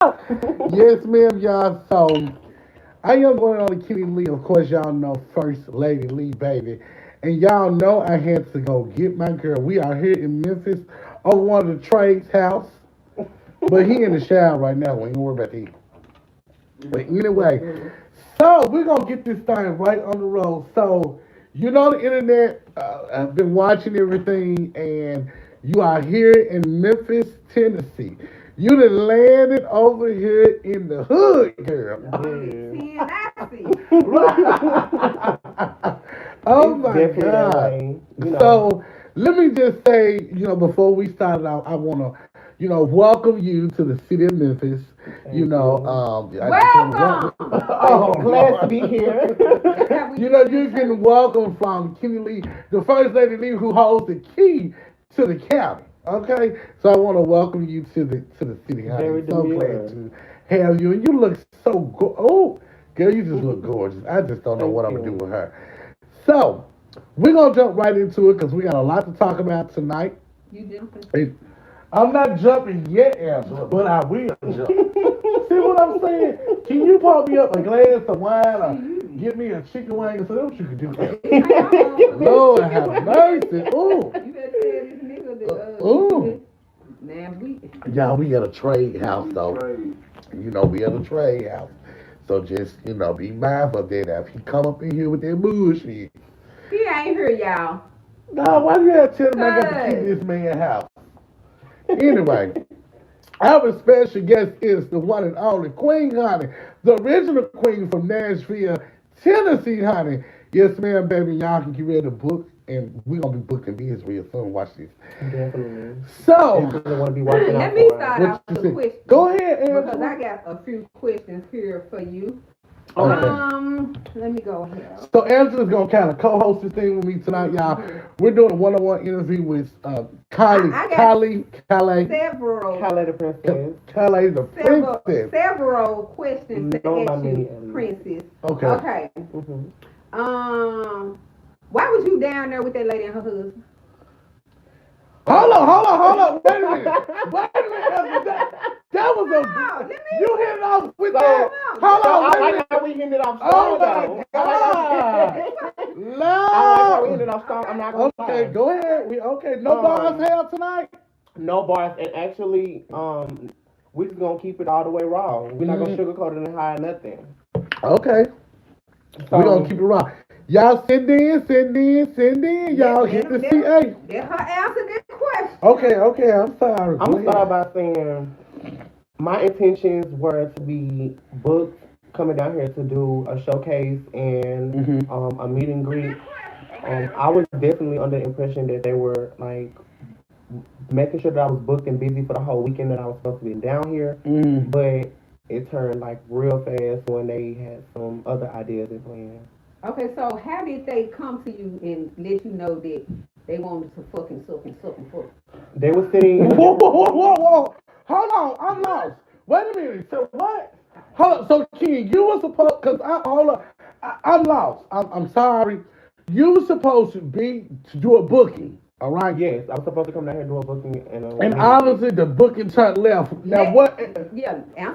Yes, ma'am, y'all. So, I am going on to Kylèè. Of course, y'all know First Lady Lee, baby. And y'all know I had to go get my girl. We are here in Memphis on one of the trades house. But he in the shower right now. We ain't worry about that. But anyway, so we're going to get this thing right on the road. So, you know the internet. I've been watching everything, and you are here in Memphis, Tennessee. You done landed over here in the hood, girl. Oh It's my definitely that God. way, you know. So let me just say, before we start out, I want to, welcome you to the city of Memphis. Thank you. I just want to welcome. Thank Oh you. Glad to Lord. be here. You can welcome from Kylèè, the first lady Lee who holds the key to the county. Okay, so I want to welcome you to the city, honey. Very So glad demure. to have you, and you look so good. Oh, girl, you just look gorgeous. I just don't know Thank what I'm gonna do you. with her. So we're gonna jump right into it because we got a lot to talk about tonight. Hey, I'm not jumping yet, Angela, but I will jump. See what I'm saying? Can you pour me up a glass of wine or give me a chicken wing? So that's what you can do. Lord have mercy. Ooh. Ooh. Y'all, we at a trade house though. We at a trade house. So just, be mindful of that. If he come up in here with that bullshit. Nah, why you gotta tell him I got to keep this man house? Anyway, our special guest is the one and only Queen Honey, the original queen from Nashville, Tennessee, honey. Yes, ma'am, baby. Y'all can get ready to book, and we're gonna be booking these real soon. Watch this. Definitely. So, Definitely want to be watching out for us. what you say? Go ahead, Angela. Okay. So Angela's gonna kind of co-host this thing with me tonight, y'all. We're doing a one-on-one interview with Kylèè the princess. Kylèè the princess. Known by many others. Okay. Mm-hmm. Hold on. Wait a minute. Angela. That was you hit it off with that. Hold So on, I wait a like minute. how we ended off Oh strong, my though. God. I like how we ended No. off strong. I'm not gonna Okay, lie. go ahead. No bars Um, held tonight. no bars, and actually, we just gonna keep it all the way raw. We're not gonna Mm, sugarcoat it and hide nothing. okay. We're gonna So keep it raw. Y'all send in. Y'all hit the CA. Okay, I'm sorry. I'm Go gonna start ahead. by saying my intentions were to be booked coming down here to do a showcase and Mm-hmm. a meet and greet. I was definitely under the impression that they were like making sure that I was booked and busy for the whole weekend that I was supposed to be down here, Mm. but it turned like real fast when they had some other ideas and plans. They were sitting. Whoa. Hold on, I'm lost. Wait a minute. So what? Hold on. So King, you were supposed cause hold on. I'm lost. I'm sorry. You were supposed to do a booking. All right. Yes, I was supposed to come down here and do a booking and a And meet and greet. obviously the booking turned left. Now what?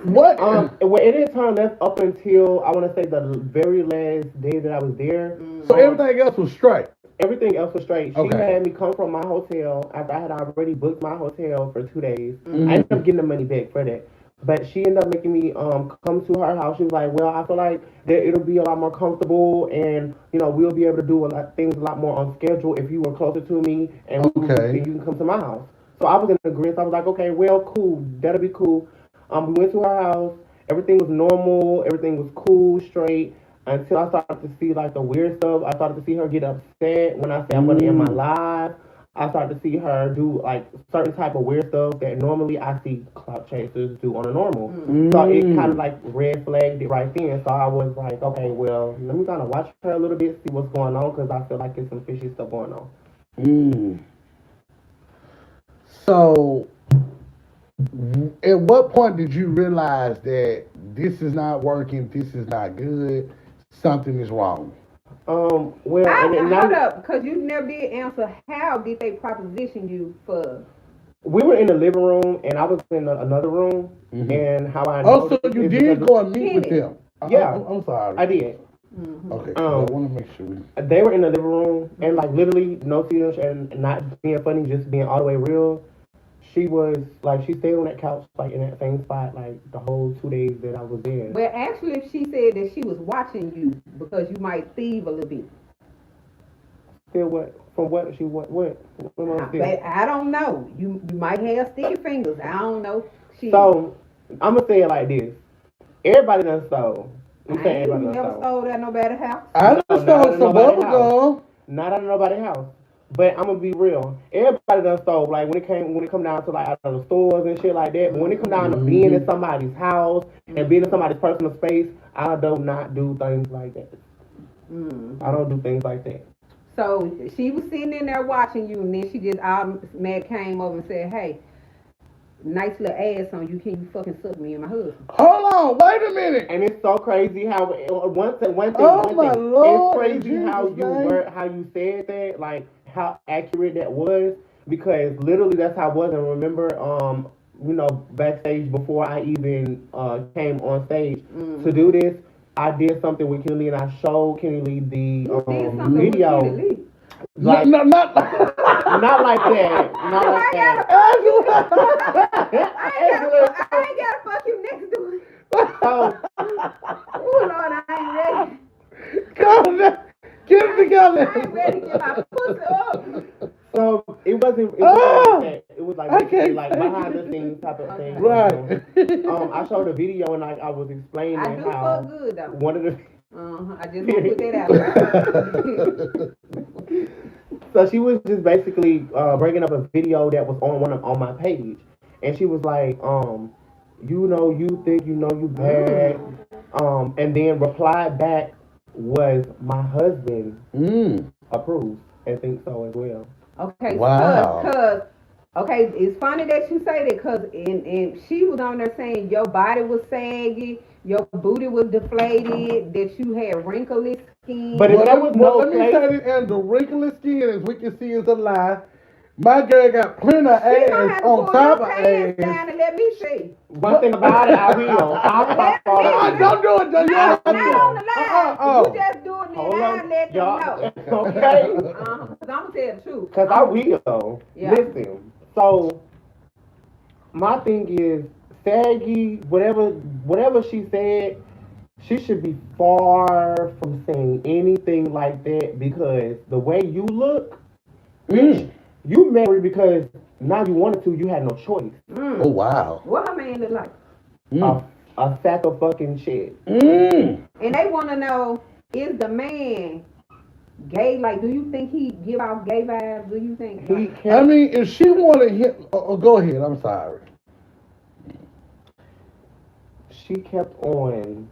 What? Well, it didn't turn left up until I want to say the very last day that I was there. So everything else was straight. Everything else was straight. She Okay. had me come from my hotel after I had already booked my hotel for 2 days. I ended Mm-hmm. up getting the money back for that. But she ended up making me come to her house. She was like, "Well, I feel like that it'll be a lot more comfortable, and we'll be able to do a lot things a lot more on schedule if you were closer to me, and Okay. you can come to my house." So I was in agreement. I was like, "Okay, well, cool. That'll be cool." We went to her house. Everything was normal. Everything was cool, straight. Until I started to see like the weird stuff. I started to see her get upset when I say I'm gonna end my Mm. live. I started to see her do like certain type of weird stuff that normally I see clout chasers do on a normal. So it kind of Mm. like red flagged it right then. So I was like, okay, well, let me kind of watch her a little bit, see what's going on, because I feel like there's some fishy stuff going on. Mm. So at what point did you realize that this is not working, this is not good, something is wrong? Well, and then now, we were in the living room, and I was in another room, and how I Oh, so noticed you is did because go and meet with them? yeah, I'm sorry. I did. Okay, I want to make sure. They were in the living room, and like literally no serious and not being funny, just being all the way real. She was like, she stayed on that couch, like in that same spot, like the whole 2 days that I was there. Well, actually, she said that she was watching you because you might thieve a little bit. Still, what? From what? She what am I still? But I don't know. You might have sticky fingers. I don't know. She. So I'm gonna say it like this: everybody done stole. I'm I saying ain't everybody done never stole. stole at nobody's house. I No, just not stole at some nobody's bubble house. gum. Not at nobody's house. But I'm gonna be real. Everybody done stole. Like when it come down to like out of the stores and shit like that. But when it come down to being in somebody's house and being in somebody's personal space, I do not do things like that. I don't do things like that. So she was sitting in there watching you, and then she just mad came over and said, "Hey, nice little ass on you. Can you fucking suck me and my husband?" Hold on, wait a minute. And it's so crazy how one thing. Oh my Lord, It's crazy in how Jesus' you name. how you said that, like how accurate that was, because literally that's how it was. And remember, backstage before I even came on stage to do this, I did something with Kenny Lee, and I showed Kenny Lee the You did something video. with Kenny Lee. Like, not not like that. Not like that. I ain't gotta fuck you next door. So, Oh Lord, I ain't ready. Come on, get it together. I ain't ready to get my pussy up. so it wasn't like that. It was like I basically can't like take behind it. the scenes type of thing. Right. I showed a video and I was explaining I do how fuck good though. one of the I just want to put that out there. so she was just basically bringing up a video that was on my page, and she was like, you think you bad, and then replied back was my husband approves and thinks so as well. Okay, Wow. cause okay, it's funny that you say that, cause and she was on there saying your body was saggy, your booty was deflated, that you had wrinkly skin. But if there was no let me place, say this, and the wrinkly skin, as we can see, is a lie. My girl got plenty of She gonna ass have to on pull top your of pants ass. down and let me see. one thing about it, I will. I'll pop all of Don't do it, though. Not I on will. the line. You just do it, then Hold I on, let them y'all. know. Okay. Cause I'm gonna tell the truth. Cause I will. Yeah. Listen. So my thing is saggy. Whatever she said, she should be far from saying anything like that, because the way you look, bitch, you married because now you wanted to. You had no choice. Oh, wow. What her man look like? A sack of fucking shit. And they want to know, is the man gay? Like, do you think he give out gay vibes? Do you think? I mean, if she wanted him, go ahead. I'm sorry. She kept on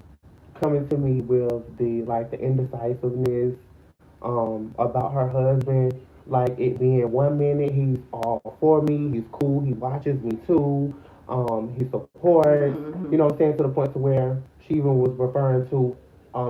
coming to me with the indecisiveness about her husband, like it being 1 minute he's all for me, he's cool, he watches me too, he supports, you know what I'm saying, to the point to where she even was referring to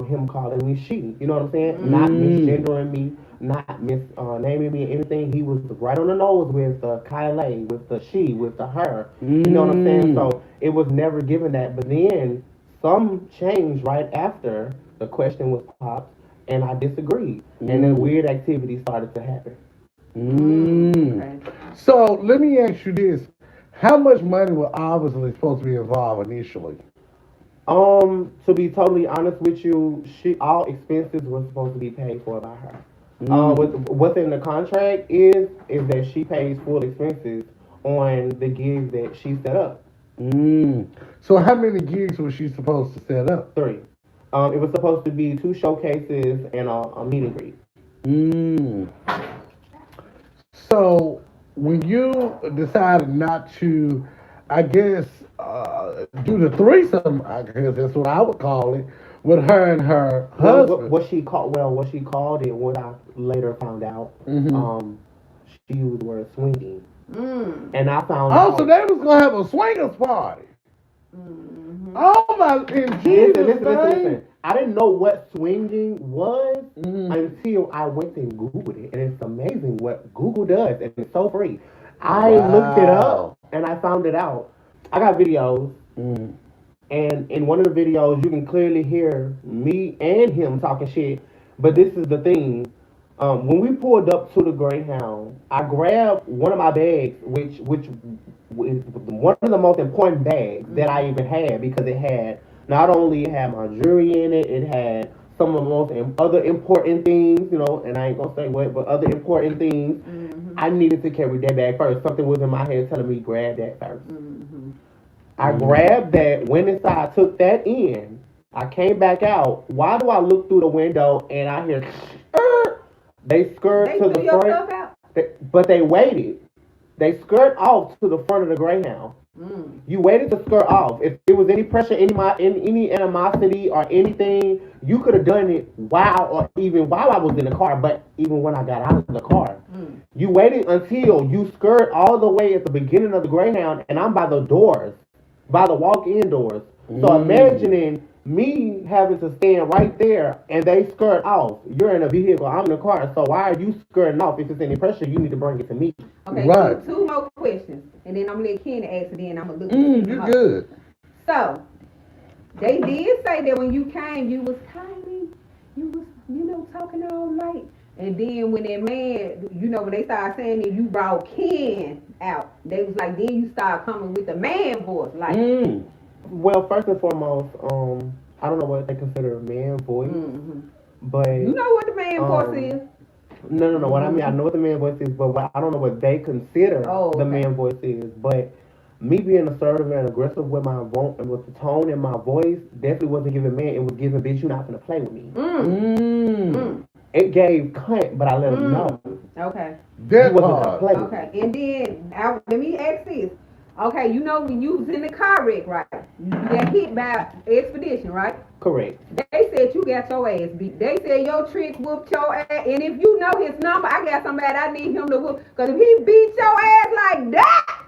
him calling me she, you know what I'm saying, not misgendering me, not naming me anything. He was right on the nose with the Kylèè, with the she, with the her, you know what I'm saying. So it was never given that, but then some changed right after the question was popped, and I disagreed, and then weird activities started to happen. Okay. So let me ask you this: how much money was obviously supposed to be involved initially? To be totally honest with you, all expenses were supposed to be paid for by her. What's in the contract is that she pays full expenses on the gigs that she set up. So how many gigs was she supposed to set up? 3. It was supposed to be 2 showcases and a meet and greet. So when you decided not to, I guess, do the threesome, I guess that's what I would call it, with her and her husband. What she called it, what I later found out, she used the word swinging. And I found out. Oh, so they was gonna have a swingers party. Oh my! In Jesus' listen. I didn't know what swinging was until I went and Googled it, and it's amazing what Google does, and it's so free. I looked it up and I found it out. I got videos. Mm. And in one of the videos, you can clearly hear me and him talking shit. But this is the thing. When we pulled up to the Greyhound, I grabbed one of my bags, which was one of the most important bags that I even had because it had not only it had my jewelry in it, it had some of the most other important things, you know, and I ain't gonna say what, but other important things. I needed to carry that bag first. Something was in my head telling me grab that 1st. I grabbed that, went inside, took that in. I came back out. Why do I look through the window and I hear they skirt They to threw the your front, stuff out. but they waited. They skirt off to the front of the Greyhound. You waited to skirt off. If there was any pressure, any animosity or anything, you could have done it while I was in the car. But even when I got out of the car, you waited until you skirt all the way at the beginning of the Greyhound, and I'm by the doors, by the walk-in doors. So imagining me having to stand right there and they skirt off. You're in a vehicle, I'm in a car. So why are you skirting off? If it's any pressure, you need to bring it to me. Okay, Right. two more questions, and then I'm gonna let Kenny ask, and then I'm gonna look. You're good. So they did say that when you came, you was tiny, you was talking all light, and then when that man, when they started saying that you brought Ken out, they was like, then you start coming with the man voice, like. Well, first and foremost, I don't know what they consider a man voice, but you know what the man voice is. No. What I mean, I know what the man voice is, but I don't know what they consider the man voice is. But me being assertive and aggressive with my with the tone in my voice definitely wasn't giving man. It was giving bitch, you not gonna play with me. It gave cunt, but I let him know. Okay. That part. Okay, and then let me ask this. Okay, when you was in the car wreck, right? You got hit by Expedition, right? Correct. They said you got your ass beat. They said your trick whooped your ass. And if you know his number, I got somebody I need him to whoop. Because if he beat your ass like that,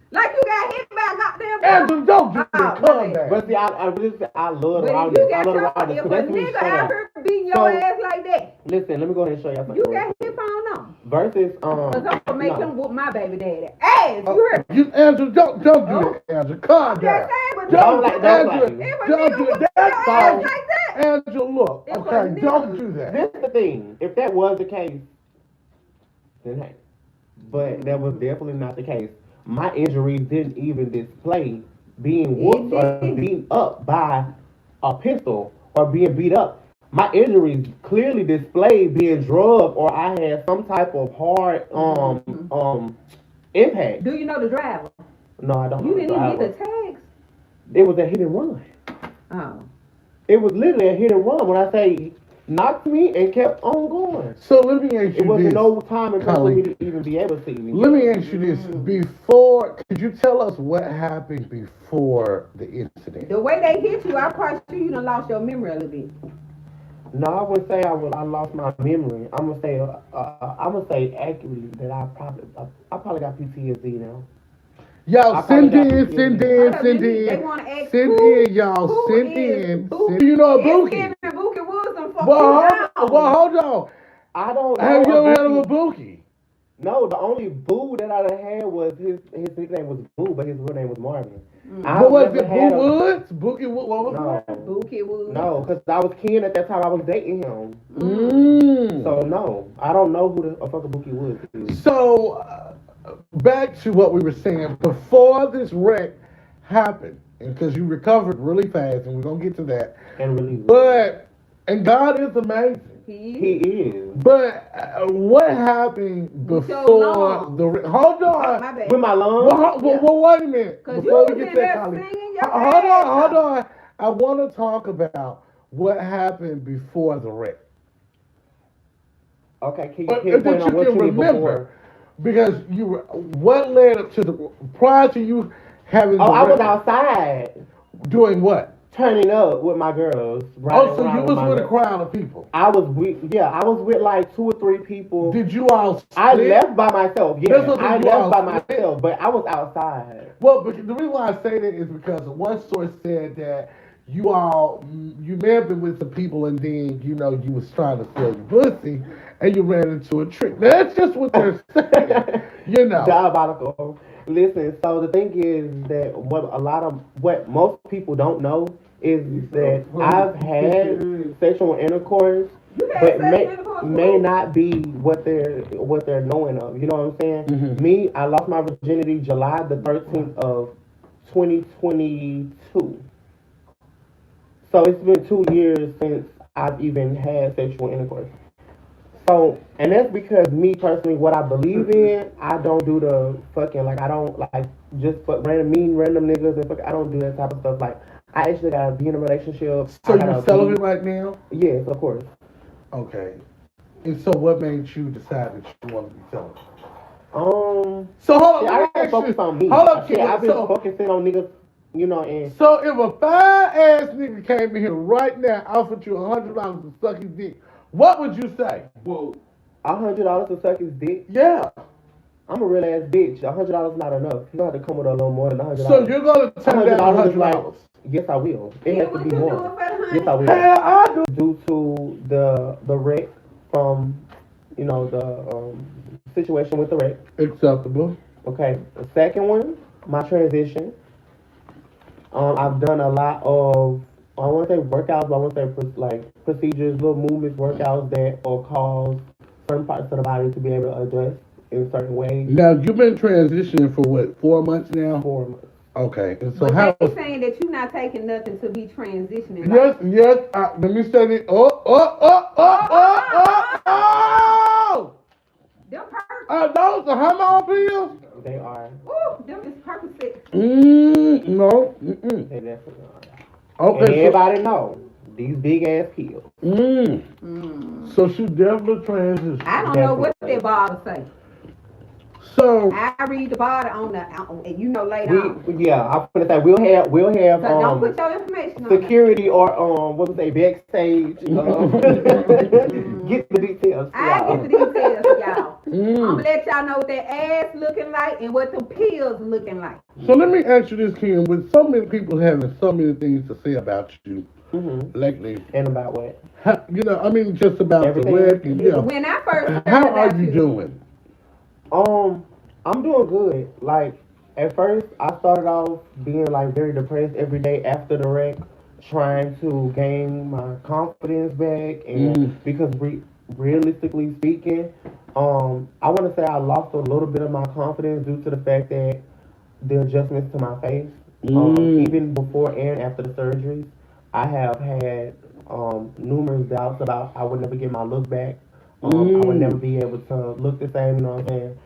like you got hit by a goddamn Andrew, don't get calm down. But see, I love the But rounders. if you I got love the rounders. if a nigga out here beating your ass like that, listen, let me go ahead and show you something. you got his phone on. Versus, Because I'm going to make him whoop my baby daddy ass. You heard me? Andrew, don't do that, Andrew. Calm down. Don't do that. Andrew, look. Okay, don't do that. This is the thing. If that was the case, then hey. But that was definitely not the case. My injuries didn't even display being whooped or beat up by a pistol or being beat up. My injuries clearly displayed being drugged or I had some type of hard impact. Do you know the driver? No, I don't. You know didn't even get the tags? It was a hit and run. Oh. It was literally a hit and run. When I say knocked me and kept on going. So let me ask you It wasn't this, no time until Colleen. me to even be able to see me. Let me ask you this. Before, could you tell us what happened before the incident? The way they hit you, I'm quite sure you done lost your memory a little bit. No, I wouldn't say I lost my memory. I'm gonna say accurately that I probably got PTSD now. Y'all send in, y'all. Who Send in. Bookie? Do you know a It's Bookie? giving Bookie Wisdom for Well, hold on. I don't know. Have you ever heard of a Bookie? No, the only Boo that I had was his nickname was Boo, but his real name was Marvin. What was it, Boo Woods? Bookie Woods? What was it? Bookie Woods. No, because I was Ken at that time. I was dating him. So no, I don't know who the fucking Bookie Woods is. So back to what we were saying before this wreck happened, and because you recovered really fast, and we're gonna get to that. And really, and God is amazing. He is. But what happened before the wreck? Hold on. With my lungs? Well, wait a minute. Before we get that, hold on. I want to talk about what happened before the wreck. Okay, can you pinpoint on what you remember? Before? Because what led up to prior to you having the I wreck, was outside. Doing what? Turning up with my girls. So you was with a crowd of people. I was with like 2 or 3 people. Did you all split? I left by myself. Yeah, I left by myself, but I was outside. Well, but the reason why I say that is because one source said that you may have been with some people and then you was trying to sell your pussy and you ran into a trick. That's just what they're saying. Diabolical. Listen, so the thing is that what most people don't know is that I've had sexual intercourse, You had but sex intercourse may with not be what they're knowing of. You know what I'm saying? Mm-hmm. Me, I lost my virginity July the 13th of 2022. So it's been 2 years since I've even had sexual intercourse. So, and that's because me personally, what I believe in, I don't do the fucking, like, I don't, like, just fuck random niggas and fuck, I don't do that type of stuff. Like, I actually gotta be in a relationship. So I you're gotta celibate right now? yes, of course. Okay. And so what made you decide that you want to be celibate? So See, I gotta focus on me. Hold up, See, kid. I've been focusing on niggas, and So if a fine ass nigga came in here right now, offered you $100 to suck his dick, what would you say? Whoa. $100 to suck his dick, Yeah. I'm a real ass bitch. $100 not enough. You have to come with a little more than $100. So you're gonna turn down $100 is $100? yes, I will. It Yeah, has to what be you more. doing for the honey? Yes, I will. Hell, I do. Due to the wreck from the situation with the wreck. Acceptable. Okay. The second one, my transition. I've done a lot of I want to say workouts, but I want to say like procedures, little movements, workouts that will cause certain parts of the body to be able to adjust in certain ways. Now you've been transitioning for what, 4 months now? 4 months. Okay. And so But how? they saying that you're not taking nothing to be transitioning. Yes. Let me say it. Oh! Them Those are hormone pills? They are. Ooh, them is Percocet. No. They definitely are. Okay. And everybody know these big ass pills. So she definitely transitioned. I don't know what that bottle say. So I read the bottle and later on. I'm gonna say we'll have So don't put your information on security or what was they backstage get the details. I y'all. get the details, y'all. I'm gonna let y'all know what that ass looking like and what the pills looking like. So let me ask you this, Kim. With so many people having so many things to say about you lately, And about what? just about Everything. the web. Yeah. When I first heard How about are you doing? I'm doing good. Like at first, I started off being like very depressed every day after the wreck, trying to gain my confidence back, and because realistically speaking, I want to say I lost a little bit of my confidence due to the fact that the adjustments to my face, even before and after the surgeries, I have had numerous doubts about I would never get my look back. I would never be able to look the same. You know what I'm saying?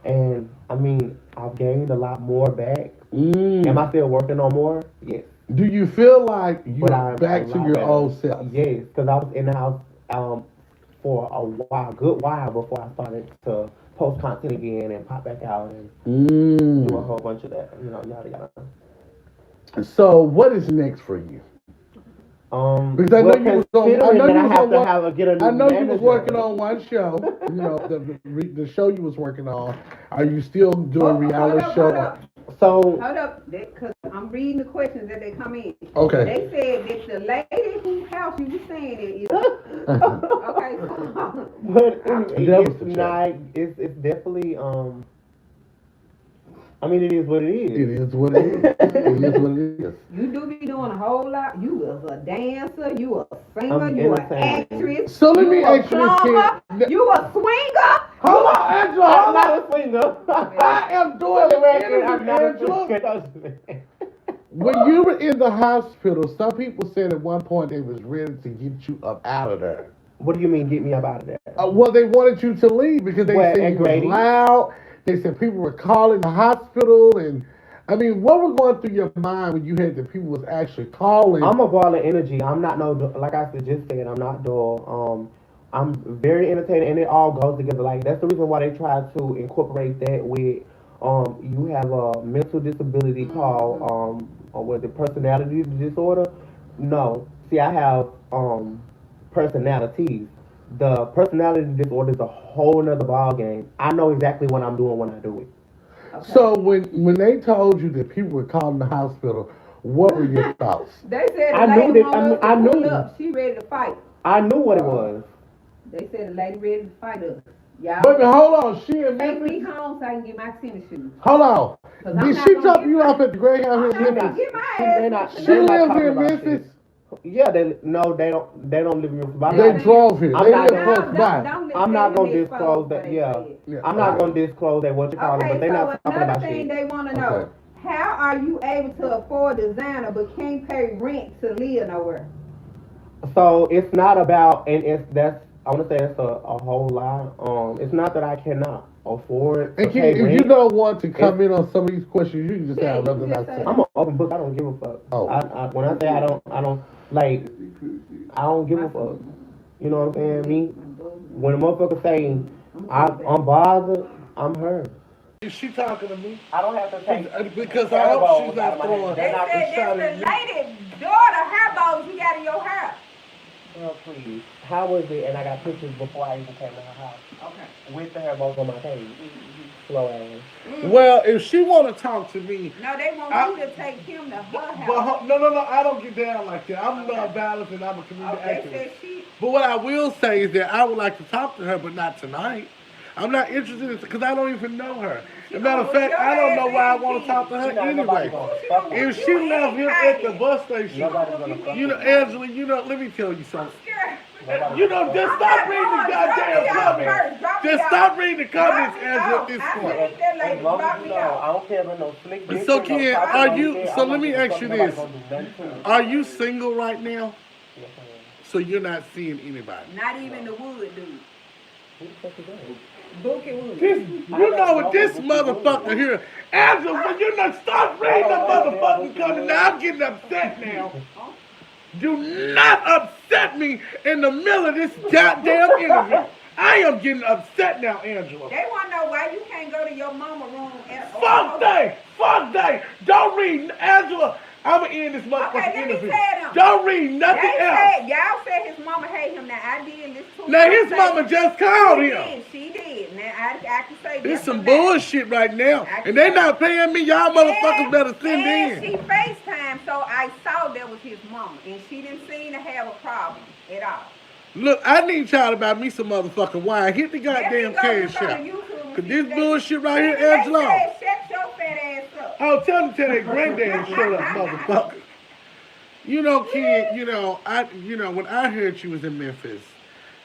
And I mean, I've gained a lot more back. Am I still working on more? Yes. Do you feel like you're I'm back a to lot your better. old self? Yes, because I was in the house for a good while before I started to post content again and pop back out and do a whole bunch of that. Yada yada. So what is next for you? Because I well, know you was on. I considering know that you I was have on to one. have get a new I know you was manager. working on one show. The show you was working on. Are you still doing reality show? So Hold up, because I'm reading the questions that they come in. Okay. They said that the lady whose house you were saying it is. Okay. but That was the not. It's definitely I mean, it is what it is. It is what it is. It is what it is. You do be doing a whole lot. You was a dancer. You a singer. I'm You an entertaining. actress. So let me you a ask you this, plumber, kid. You a swinger. Hold on, Angela. I'm Hold not on. a singer. I am doing For the an record, I'm interview, not a Angela. singer. When you were in the hospital, some people said at one point they was ready to get you up out of there. What do you mean, get me up out of there? Well, they wanted you to leave because they What, said at you was Grady? loud. They said people were calling the hospital, and I mean, what was going through your mind when you heard that people was actually calling? I'm a ball of energy. I'm not like I just said. I'm not dull. I'm very entertaining, and it all goes together. Like that's the reason why they try to incorporate that with. You have a mental disability called or was it personality disorder? No, see, I have personalities. The personality disorder is a whole nother ball game. I know exactly what I'm doing when I do it. Okay. So when they told you that people were calling the hospital, What were your thoughts? They said the I knew lady that- want us I to knew. pull up. She ready to fight. I knew what it was. They said the lady ready to fight us. Y'all Baby, hold on. She in take me Memphis? home so I can get my tennis shoes. Hold on. 'Cause I'm Did not she gonna drop get you my- off at the Greyhound I'm here not in gonna Memphis? get my They not- ass. She they not live talking here in about Memphis? shit. Yeah, they don't live in Memphis. But I'm They not- drove here. I'm They not live gonna- close by. I'm not gonna disclose that. Yeah, Yeah. I'm not gonna disclose that what you call it, Okay, but they so not talking another about thing shit. they want to know: Okay. how are you able to afford designer but can't pay rent to live nowhere? So it's not about, and I want to say that's a whole lie. It's not that I cannot afford to And pay if rent. you don't want to comment on some of these questions, you can just Yeah, have you nothing just I say say. I'm an open book. I don't give a fuck. Oh. When I say I don't like, I don't give a fuck. You know what I'm saying? Me, when a motherfucker say I'm bothered, I'm her. Is she talking to me? I don't have to take Because I hope she's not throwing. They not said shot that's at the you. lady daughter hair bows you got in your hair. Girl, please. How was it? And I got pictures before I even came to her house Okay. with the hair bows on my page. Slow ass. Well, if she want to talk to me, No, they want I- you to take him to her but house. no, I don't get down like that. I'm not violent and I'm a community They activist. said she. But what I will say is that I would like to talk to her, but not tonight. I'm not interested in because I don't even know her. As a matter of fact, I don't know why I want to talk to her anyway. If she left him at the bus station, you know, Angela, you know, let me tell you something. You know, just stop reading the goddamn comments. Just stop reading the comments, Angela, at this point. As long as you know, I don't care about no slick dick. So, Ken, are you? So let me ask you this: are you single right now? So you're not seeing anybody? Not even the wood dude. Who the fuck is that? Bookie Wood. You know what this motherfucker here, Angela, when you not stop reading the motherfucking comment. Now I'm getting upset now. Do not upset me in the middle of this goddamn interview. I am getting upset now, Angela. They want to know why you can't go to your mama room. Fuck they. Don't read, Angela. I'm gonna end this motherfucking interview. Don't read nothing else. Y'all said his mama hate him. Now I did this too. Now his mama just called him. She did. Now I can say It's that's some a fact. bullshit right now. And they not paying me. Y'all motherfuckers better send and in. she FaceTime, so I saw that was his mama. And she didn't seem to have a problem at all. Look, I need y'all to buy me some motherfucking wine. Hit the goddamn cash out. Cause this bullshit right here, Angela. Shut your fat ass up. Oh, tell them to their granddad shut up, motherfucker. You know, kid, when I heard you was in Memphis,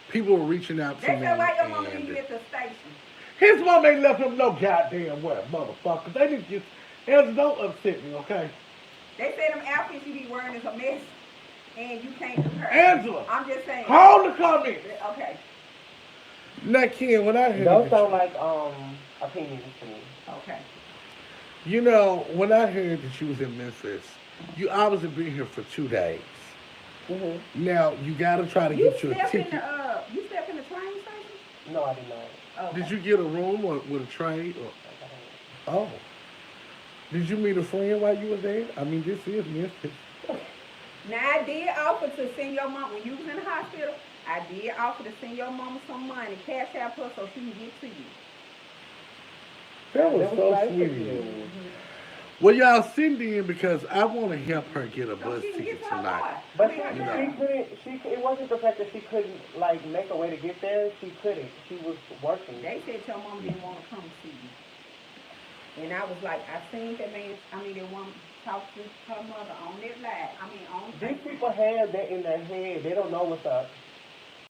people were reaching out to They me. said why your mama and leave you at the station. his mom ain't left him no goddamn well, motherfucker. They didn't just, Angela, don't upset me, okay? They say them outfits you be wearing is a mess, and you can't compare. Angela, I'm just saying. hold the comments. Okay. Now, Ken, when I heard Those that sound like opinions to me. Okay. you know, when I heard that you was in Memphis, you obviously been here for 2 days. Mm-hmm. Now, you gotta try to get you a ticket. You stepped in the train station? No, I did not. Okay. Did you get a room or with a train? Or, oh. Did you meet a friend while you were there? I mean, this is Memphis. Now, I did offer to send your mom, when you was in the hospital, I did offer to send your mama some money, cash out her so she can get to you. That was That was so nice sweet of of you. you. Well, y'all send in because I want to help her get a So bus she can ticket get to her tonight. car. But I she mean, know. couldn't. It wasn't the fact that she couldn't like make a way to get there. She couldn't. She was working. They said your mom didn't want to come see you. And I was like, I seen that man, they want to talk to her mother on that live. On These people have that in their head. They don't know what's up.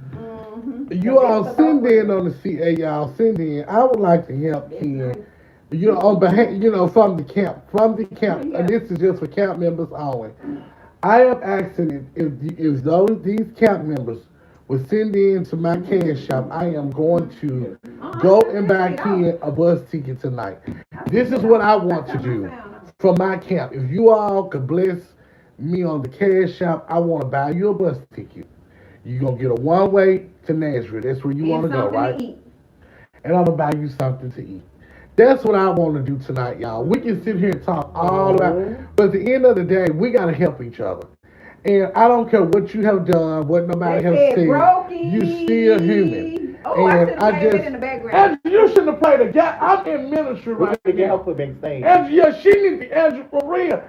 Mm-hmm. You all send in on the CA, y'all send in. I would like to help Ken. You know, on behalf, from the camp, and this is just for camp members only. I am asking if these camp members would send in to my cash shop, I am going to go and buy Ken a bus ticket tonight. This is what I want to do for my camp. If you all could bless me on the cash shop, I want to buy you a bus ticket. You're going to get a one-way to Nashville. That's where you want to go, right? And I'm going to buy you something to eat. That's what I want to do tonight, y'all. We can sit here and talk all about, but at the end of the day, we got to help each other. And I don't care what you have done, what nobody has said. You still human. Oh, and I should have played it in the background. And you shouldn't have played a guy. I'm in ministry We're right gonna get now. her put backstage. And yeah, she needs to, Andrew, for real.